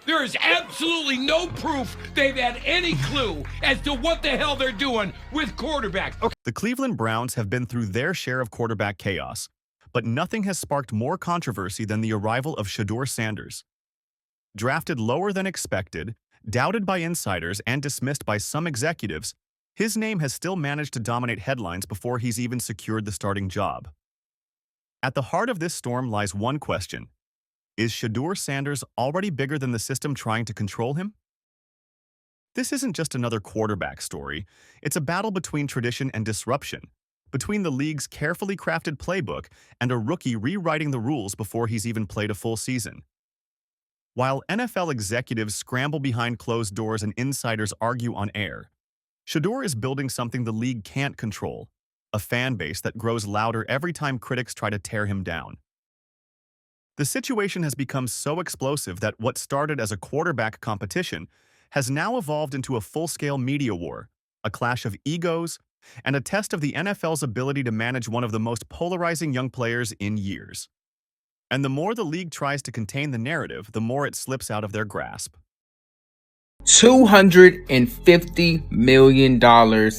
There is absolutely no proof they've had any clue as to what the hell they're doing with quarterbacks. Okay. The Cleveland Browns have been through their share of quarterback chaos, but nothing has sparked more controversy than the arrival of Shadur Sanders. Drafted lower than expected, doubted by insiders, and dismissed by some executives, his name has still managed to dominate headlines before he's even secured the starting job. At the heart of this storm lies one question. Is Shadur Sanders already bigger than the system trying to control him? This isn't just another quarterback story. It's a battle between tradition and disruption, between the league's carefully crafted playbook and a rookie rewriting the rules before he's even played a full season. While NFL executives scramble behind closed doors and insiders argue on air, Shadur is building something the league can't control, a fan base that grows louder every time critics try to tear him down. The situation has become so explosive that what started as a quarterback competition has now evolved into a full-scale media war, a clash of egos, and a test of the NFL's ability to manage one of the most polarizing young players in years. And the more the league tries to contain the narrative, the more it slips out of their grasp. $250 million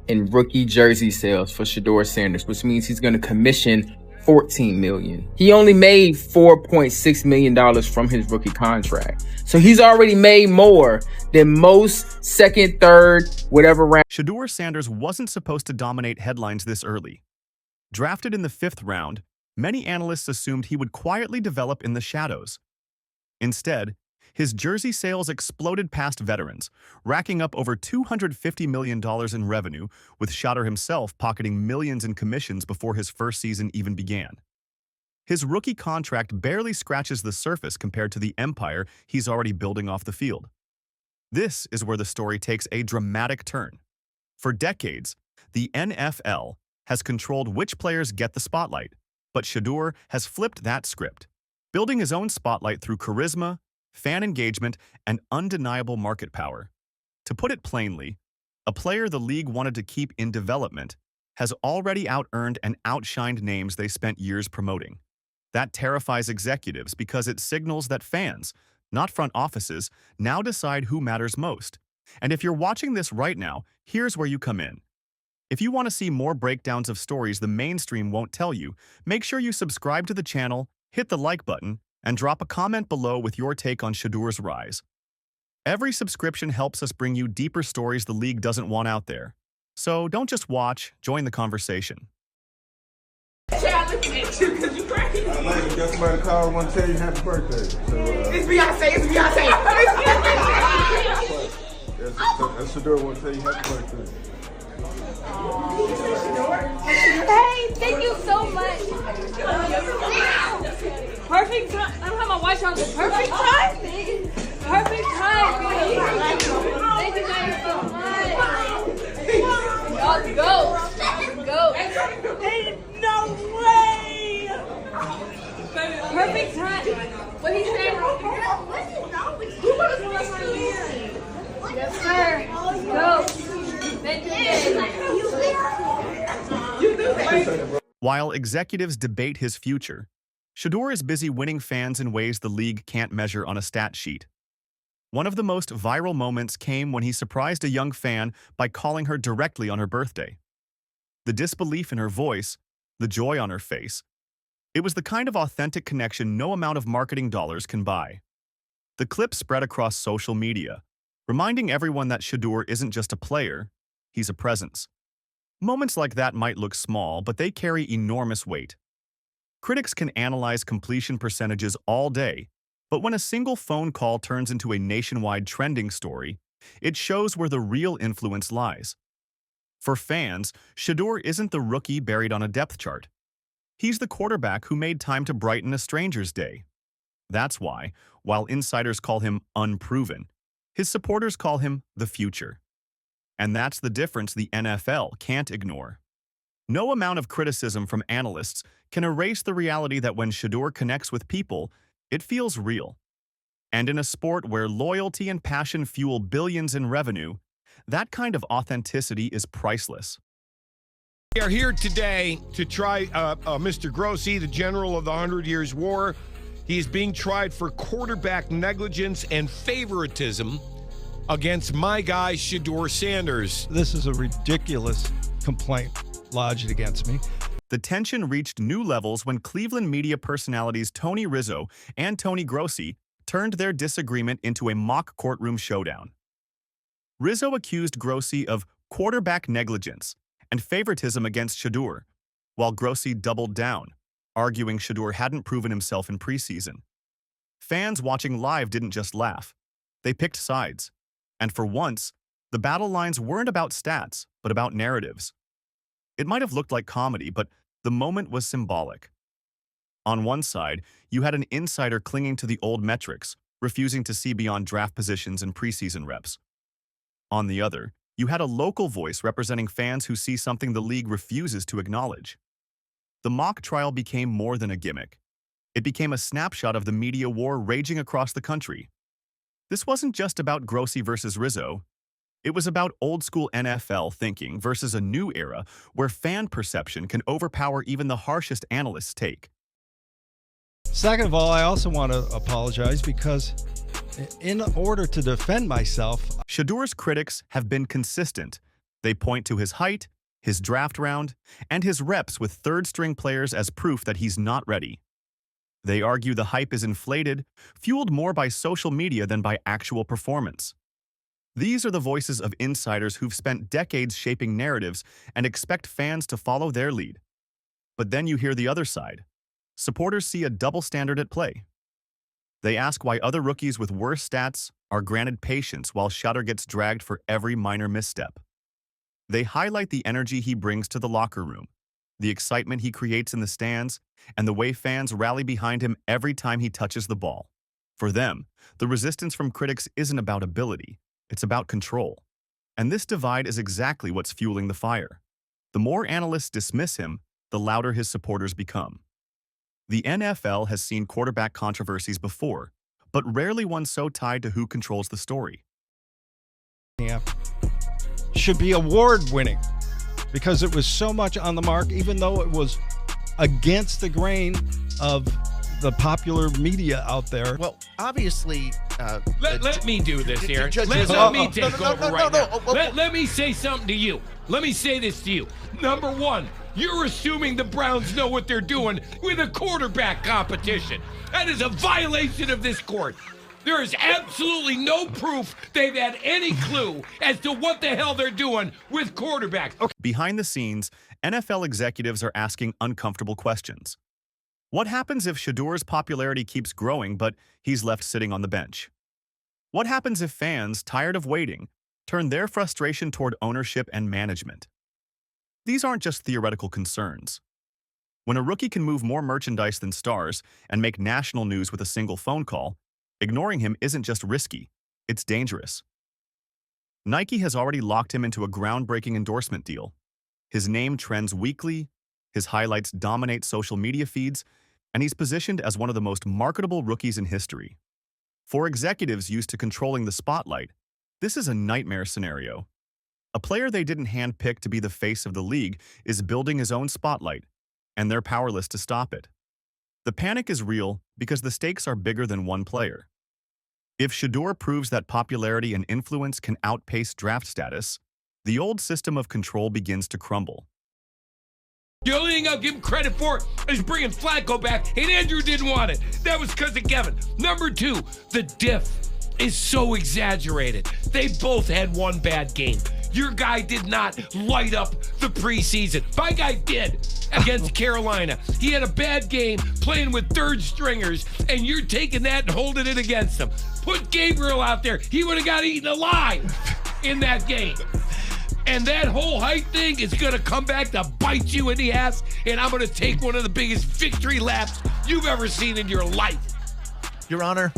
in rookie jersey sales for Shadur Sanders, which means he's going to commission $14 million. He only made $4.6 million from his rookie contract. So he's already made more than most second, third, whatever round. Shadur Sanders wasn't supposed to dominate headlines this early. Drafted in the 5th round, many analysts assumed he would quietly develop in the shadows. Instead, his jersey sales exploded past veterans, racking up over $250 million in revenue, with Shadur himself pocketing millions in commissions before his first season even began. His rookie contract barely scratches the surface compared to the empire he's already building off the field. This is where the story takes a dramatic turn. For decades, the NFL has controlled which players get the spotlight, but Shadur has flipped that script, building his own spotlight through charisma, fan engagement, and undeniable market power. To put it plainly, a player the league wanted to keep in development has already out-earned and outshined names they spent years promoting. That terrifies executives because it signals that fans, not front offices, now decide who matters most. And if you're watching this right now, here's where you come in. If you want to see more breakdowns of stories the mainstream won't tell you, make sure you subscribe to the channel, hit the like button, and drop a comment below with your take on Shadur's rise. Every subscription helps us bring you deeper stories the league doesn't want out there. So don't just watch, join the conversation. Child looking at you because you crazy. I like it. Got somebody to call, want to tell you happy birthday. So, It's Beyonce, it's Beyonce. that's Shadur want to tell you happy birthday. Hey, thank you so much. Perfect time. I don't have my watch on. Perfect time. Perfect time. Thank you guys so much. Y'all go. Go. No way. Perfect time. What he said. Yes, sir. Go. Thank you. While executives debate his future, Shadur is busy winning fans in ways the league can't measure on a stat sheet. One of the most viral moments came when he surprised a young fan by calling her directly on her birthday. The disbelief in her voice, the joy on her face, it was the kind of authentic connection no amount of marketing dollars can buy. The clip spread across social media, reminding everyone that Shadur isn't just a player, he's a presence. Moments like that might look small, but they carry enormous weight. Critics can analyze completion percentages all day, but when a single phone call turns into a nationwide trending story, it shows where the real influence lies. For fans, Shadur isn't the rookie buried on a depth chart. He's the quarterback who made time to brighten a stranger's day. That's why, while insiders call him unproven, his supporters call him the future. And that's the difference the NFL can't ignore. No amount of criticism from analysts can erase the reality that when Shadur connects with people, it feels real. And in a sport where loyalty and passion fuel billions in revenue, that kind of authenticity is priceless. We are here today to try Mr. Grossi, the general of the 100 Years' War. He is being tried for quarterback negligence and favoritism against my guy, Shadur Sanders. This is a ridiculous complaint lodged against me. The tension reached new levels when Cleveland media personalities Tony Rizzo and Tony Grossi turned their disagreement into a mock courtroom showdown. Rizzo accused Grossi of quarterback negligence and favoritism against Shadur, while Grossi doubled down, arguing Shadur hadn't proven himself in preseason. Fans watching live didn't just laugh. They picked sides. And for once, the battle lines weren't about stats, but about narratives. It might have looked like comedy, but the moment was symbolic. On one side, you had an insider clinging to the old metrics, refusing to see beyond draft positions and preseason reps. On the other, you had a local voice representing fans who see something the league refuses to acknowledge. The mock trial became more than a gimmick. It became a snapshot of the media war raging across the country. This wasn't just about Grossi versus Rizzo. It was about old-school NFL thinking versus a new era where fan perception can overpower even the harshest analyst's take. Second of all, I also want to apologize because in order to defend myself, Shadur's critics have been consistent. They point to his height, his draft round, and his reps with third-string players as proof that he's not ready. They argue the hype is inflated, fueled more by social media than by actual performance. These are the voices of insiders who've spent decades shaping narratives and expect fans to follow their lead. But then you hear the other side. Supporters see a double standard at play. They ask why other rookies with worse stats are granted patience while Shadur gets dragged for every minor misstep. They highlight the energy he brings to the locker room, the excitement he creates in the stands, and the way fans rally behind him every time he touches the ball. For them, the resistance from critics isn't about ability. It's about control. And this divide is exactly what's fueling the fire. The more analysts dismiss him, the louder his supporters become. The NFL has seen quarterback controversies before, but rarely one so tied to who controls the story. should be award-winning because it was so much on the mark, even though it was against the grain of the popular media out there. Well, obviously... Let me do this, Aaron. Let me take over right now. Let me say something to you. Let me say this to you. Number one, you're assuming the Browns know what they're doing with a quarterback competition. That is a violation of this court. There is absolutely no proof they've had any clue as to what the hell they're doing with quarterbacks. Okay. Behind the scenes, NFL executives are asking uncomfortable questions. What happens if Shadur's popularity keeps growing, but he's left sitting on the bench? What happens if fans, tired of waiting, turn their frustration toward ownership and management? These aren't just theoretical concerns. When a rookie can move more merchandise than stars and make national news with a single phone call, ignoring him isn't just risky, it's dangerous. Nike has already locked him into a groundbreaking endorsement deal. His name trends weekly, his highlights dominate social media feeds, and he's positioned as one of the most marketable rookies in history. For executives used to controlling the spotlight, this is a nightmare scenario. A player they didn't handpick to be the face of the league is building his own spotlight, and they're powerless to stop it. The panic is real because the stakes are bigger than one player. If Shadur proves that popularity and influence can outpace draft status, the old system of control begins to crumble. The only thing I'll give him credit for is bringing Flacco back, and Andrew didn't want it. That was because of Kevin. Number two, the diff is so exaggerated. They both had one bad game. Your guy did not light up the preseason. My guy did against Carolina. He had a bad game playing with third stringers, and you're taking that and holding it against him. Put Gabriel out there. He would have got eaten alive in that game. And that whole height thing is going to come back to bite you in the ass, and I'm going to take one of the biggest victory laps you've ever seen in your life. Your Honor,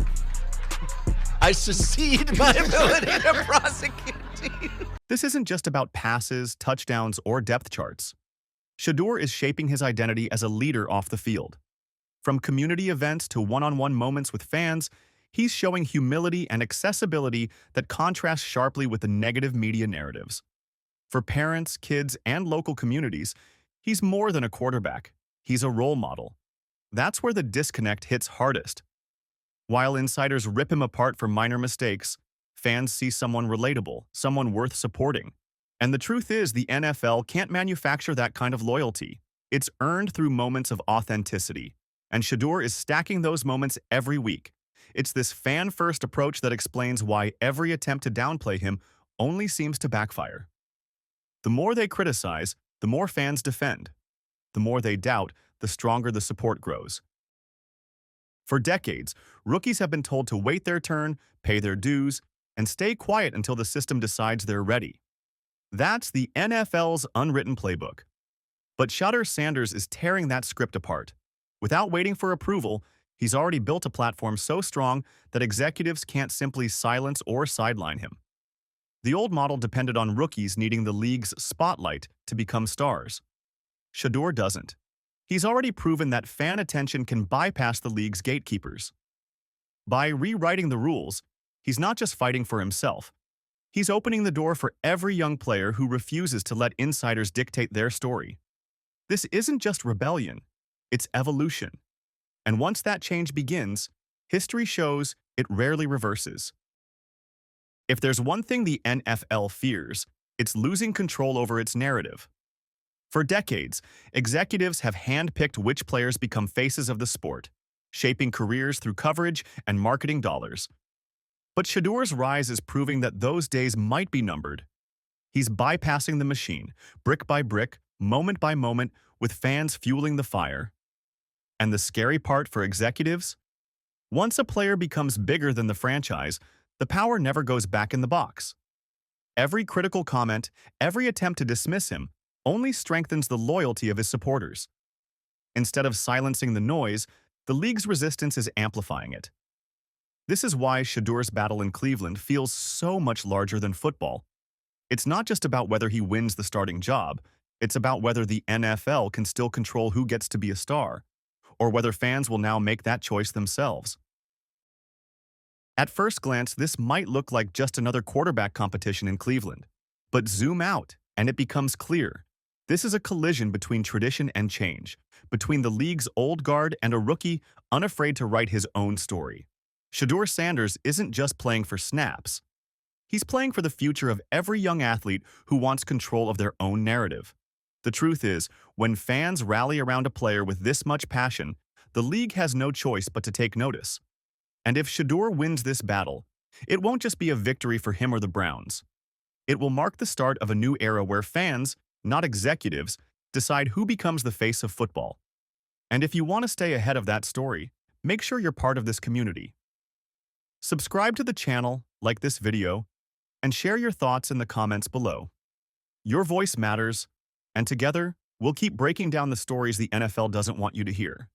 I secede my ability to prosecute you. This isn't just about passes, touchdowns, or depth charts. Shadur is shaping his identity as a leader off the field. From community events to one-on-one moments with fans, he's showing humility and accessibility that contrast sharply with the negative media narratives. For parents, kids, and local communities, he's more than a quarterback. He's a role model. That's where the disconnect hits hardest. While insiders rip him apart for minor mistakes, fans see someone relatable, someone worth supporting. And the truth is, the NFL can't manufacture that kind of loyalty. It's earned through moments of authenticity. And Shadur is stacking those moments every week. It's this fan-first approach that explains why every attempt to downplay him only seems to backfire. The more they criticize, the more fans defend. The more they doubt, the stronger the support grows. For decades, rookies have been told to wait their turn, pay their dues, and stay quiet until the system decides they're ready. That's the NFL's unwritten playbook. But Shadur Sanders is tearing that script apart. Without waiting for approval, he's already built a platform so strong that executives can't simply silence or sideline him. The old model depended on rookies needing the league's spotlight to become stars. Shadur doesn't. He's already proven that fan attention can bypass the league's gatekeepers. By rewriting the rules, he's not just fighting for himself. He's opening the door for every young player who refuses to let insiders dictate their story. This isn't just rebellion, it's evolution. And once that change begins, history shows it rarely reverses. If there's one thing the NFL fears, it's losing control over its narrative. For decades, executives have handpicked which players become faces of the sport, shaping careers through coverage and marketing dollars. But Shadur's rise is proving that those days might be numbered. He's bypassing the machine, brick by brick, moment by moment, with fans fueling the fire. And the scary part for executives? Once a player becomes bigger than the franchise, the power never goes back in the box. Every critical comment, every attempt to dismiss him, only strengthens the loyalty of his supporters. Instead of silencing the noise, the league's resistance is amplifying it. This is why Shadur's battle in Cleveland feels so much larger than football. It's not just about whether he wins the starting job, it's about whether the NFL can still control who gets to be a star, or whether fans will now make that choice themselves. At first glance, this might look like just another quarterback competition in Cleveland. But zoom out, and it becomes clear. This is a collision between tradition and change, between the league's old guard and a rookie unafraid to write his own story. Shadur Sanders isn't just playing for snaps. He's playing for the future of every young athlete who wants control of their own narrative. The truth is, when fans rally around a player with this much passion, the league has no choice but to take notice. And if Shadur wins this battle, it won't just be a victory for him or the Browns. It will mark the start of a new era where fans, not executives, decide who becomes the face of football. And if you want to stay ahead of that story, make sure you're part of this community. Subscribe to the channel, like this video, and share your thoughts in the comments below. Your voice matters, and together, we'll keep breaking down the stories the NFL doesn't want you to hear.